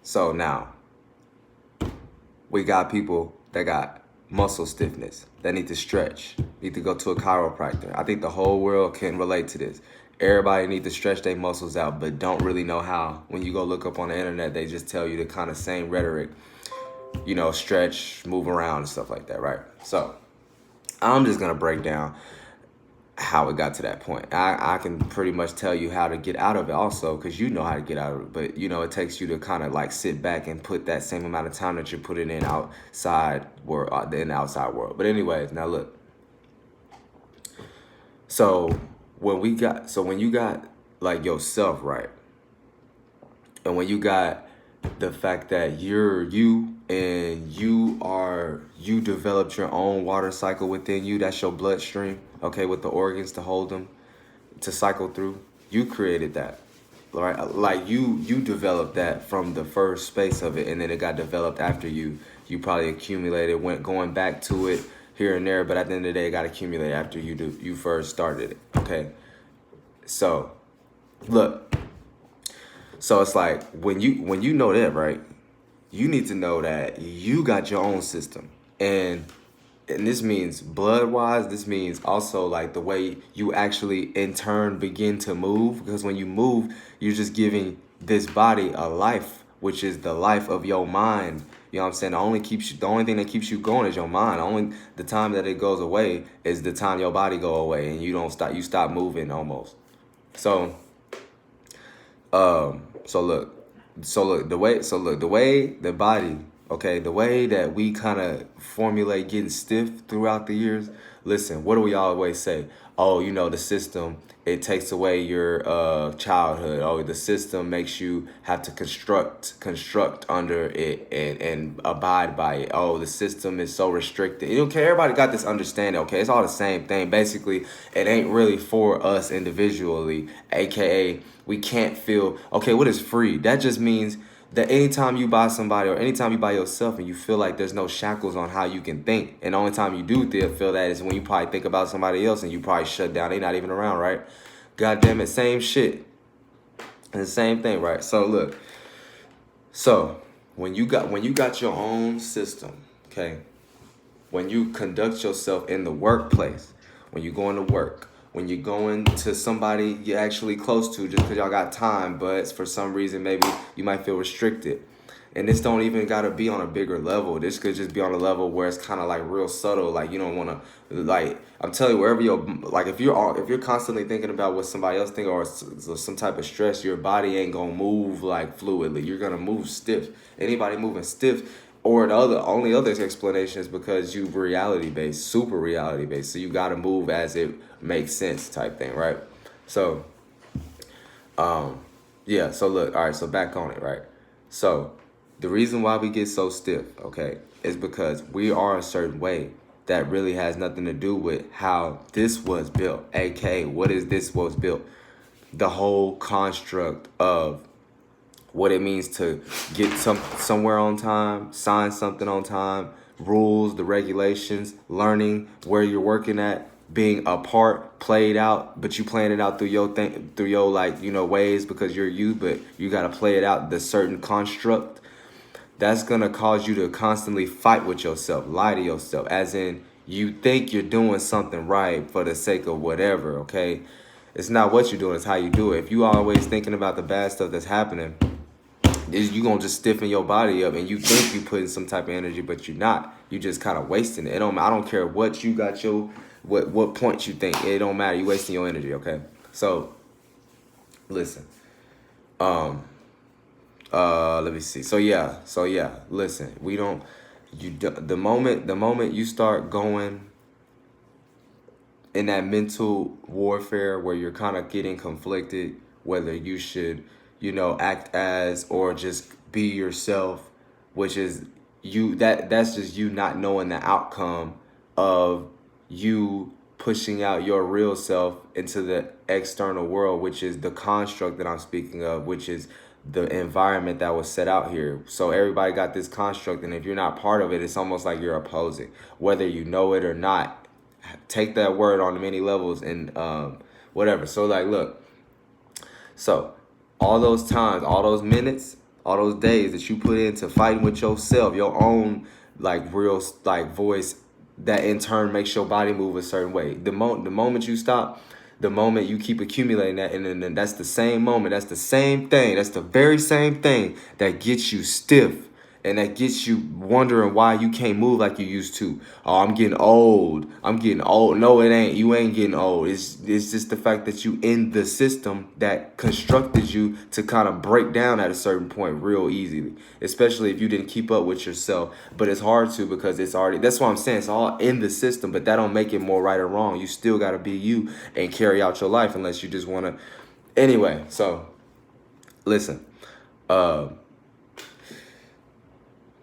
So now we got people that got muscle stiffness, that need to stretch, need to go to a chiropractor. I think the whole world can relate to this. Everybody need to stretch their muscles out, but don't really know how. When you go look up on the internet, they just tell you the kind of same rhetoric, you know, stretch, move around and stuff like that, right? So I'm just gonna break down how it got to that point. I can pretty much tell you how to get out of it also, because you know how to get out of it. But, you know, it takes you to kind of like sit back and put that same amount of time that you're putting in outside world, in the outside world. But anyways, now look. So when you got like yourself right, and when you got the fact that you're you and you developed your own water cycle within you, that's your bloodstream, okay, with the organs to hold them, to cycle through. You created that, right? Like you developed that from the first space of it, and then it got developed after you probably accumulated, went going back to it here and there, but at the end of the day it got accumulated after you first started it. Okay, so look, so it's like when you know that, right, you need to know that you got your own system. And this means blood wise, this means also like the way you actually in turn begin to move. Because when you move, you're just giving this body a life, which is the life of your mind. You know what I'm saying? The only thing that keeps you going is your mind. Only the time that it goes away is the time your body go away and you stop moving almost. So the way the body, okay, the way that we kind of formulate getting stiff throughout the years. Listen, what do we always say? Oh, you know, the system, it takes away your childhood. Oh, the system makes you have to construct under it and abide by it. Oh, the system is so restricted. Okay, everybody got this understanding. Okay, it's all the same thing. Basically, it ain't really for us individually, aka we can't feel, okay, what is free? That just means that anytime you buy somebody or anytime you buy yourself and you feel like there's no shackles on how you can think, and the only time you do feel that is when you probably think about somebody else and you probably shut down, they not even around, right? God damn it, same shit. And the same thing, right? So look, so when you got your own system, okay, when you conduct yourself in the workplace, when you going to work, when you're going to somebody you're actually close to just because y'all got time, but for some reason maybe you might feel restricted. And this don't even gotta be on a bigger level. This could just be on a level where it's kind of like real subtle. Like you don't want to, like I'm telling you, wherever you're, like if you're constantly thinking about what somebody else think or some type of stress, your body ain't gonna move like fluidly. You're gonna move stiff. Anybody moving stiff, or the only other explanation is because you reality based, super reality based. So you gotta move as it makes sense type thing, right? So, yeah. So look, all right. So back on it, right? So the reason why we get so stiff, okay, is because we are a certain way that really has nothing to do with how this was built. AK, what is this was built? The whole construct of what it means to get somewhere on time, sign something on time, rules, the regulations, learning where you're working at, being a part played out, but you playing it out through your thing, through your like, you know, ways because you're you, but you got to play it out the certain construct. That's going to cause you to constantly fight with yourself, lie to yourself, as in you think you're doing something right for the sake of whatever, okay? It's not what you're doing, it's how you do it. If you always thinking about the bad stuff that's happening, you gonna just stiffen your body up and you think you putting some type of energy, but you're not. You just kind of wasting it. I don't care what you got what point you think. It don't matter. You wasting your energy, okay? So listen. Let me see. So yeah, listen. The moment you start going in that mental warfare where you're kind of getting conflicted whether you should, you know, act as or just be yourself, which is that's just you not knowing the outcome of you pushing out your real self into the external world, which is the construct that I'm speaking of, which is the environment that was set out here. So everybody got this construct, and if you're not part of it, it's almost like you're opposing, whether you know it or not. Take that word on many levels and whatever. So like, look, so all those times, all those minutes, all those days that you put into fighting with yourself, your own like real like voice, that in turn makes your body move a certain way. The moment you stop, the moment you keep accumulating that, and then that's the same moment, that's the same thing, that's the very same thing that gets you stiff, and that gets you wondering why you can't move like you used to. Oh, I'm getting old. I'm getting old. No, it ain't. You ain't getting old. It's just the fact that you in the system that constructed you to kind of break down at a certain point real easily, especially if you didn't keep up with yourself. But it's hard to, because it's already, that's what I'm saying. It's all in the system, but that don't make it more right or wrong. You still got to be you and carry out your life, unless you just want to. Anyway, so listen.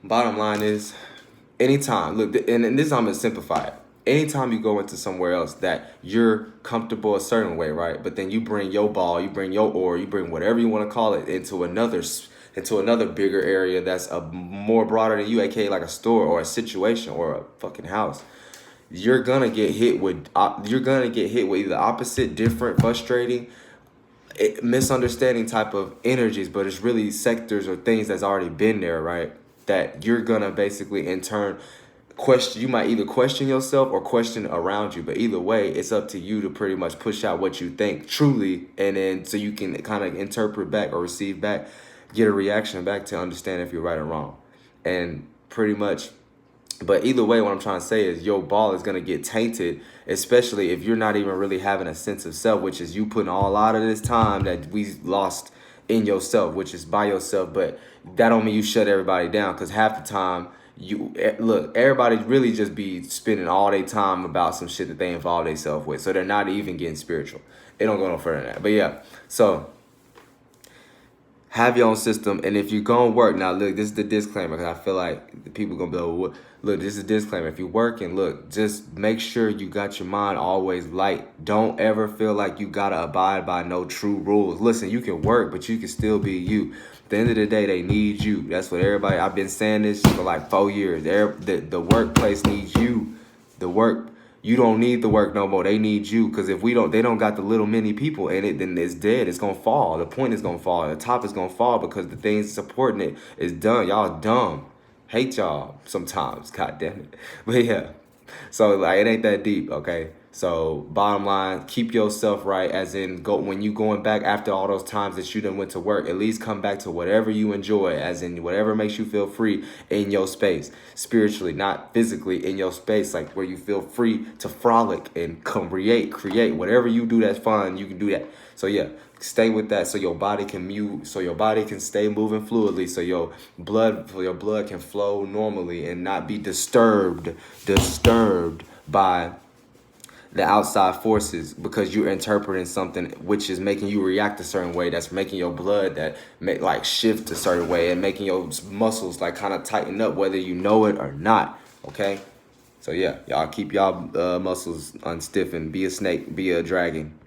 Bottom line is, anytime, look, and this I'm gonna simplify it. Anytime you go into somewhere else that you're comfortable a certain way, right? But then you bring your ball, you bring your oar, you bring whatever you want to call it into another bigger area that's a more broader than you, aka like a store or a situation or a fucking house. You're gonna get hit with either opposite, different, frustrating, misunderstanding type of energies, but it's really sectors or things that's already been there, right? That you're gonna basically in turn question. You might either question yourself or question around you, but either way, it's up to you to pretty much push out what you think truly, and then so you can kind of interpret back or receive back, get a reaction back to understand if you're right or wrong, and pretty much. But either way, what I'm trying to say is your ball is going to get tainted, especially if you're not even really having a sense of self, which is you putting all out of this time that we lost in yourself, which is by yourself. But that don't mean you shut everybody down, because half the time, look, everybody really just be spending all their time about some shit that they involve themselves with. So they're not even getting spiritual. It don't go no further than that. But yeah, so have your own system, and if you're gonna work, now look, this is the disclaimer, because I feel like the people gonna be like, "What?" Look, this is a disclaimer. If you're working, look, just make sure you got your mind always light. Don't ever feel like you gotta abide by no true rules. Listen, you can work, but you can still be you. At the end of the day, they need you. That's what everybody. I've been saying this for like 4 years. The workplace needs you. The work. You don't need the work no more. They need you, because if they don't got the little mini people in it, then it's dead. It's gonna fall. The point is gonna fall. The top is gonna fall, because the things supporting it is done. Y'all dumb. Hate y'all sometimes. God damn it. But yeah. So like, it ain't that deep, okay? So bottom line, keep yourself right, as in go when you going back after all those times that you done went to work, at least come back to whatever you enjoy, as in whatever makes you feel free in your space, spiritually, not physically, in your space, like where you feel free to frolic and create whatever you do that's fun, you can do that. So yeah, stay with that, so your body can stay moving fluidly, so your blood can flow normally and not be disturbed by the outside forces, because you're interpreting something which is making you react a certain way, that's making your blood that make like shift a certain way, and making your muscles like kind of tighten up, whether you know it or not. Okay, so yeah, y'all keep y'all muscles unstiffened. Be a snake, be a dragon.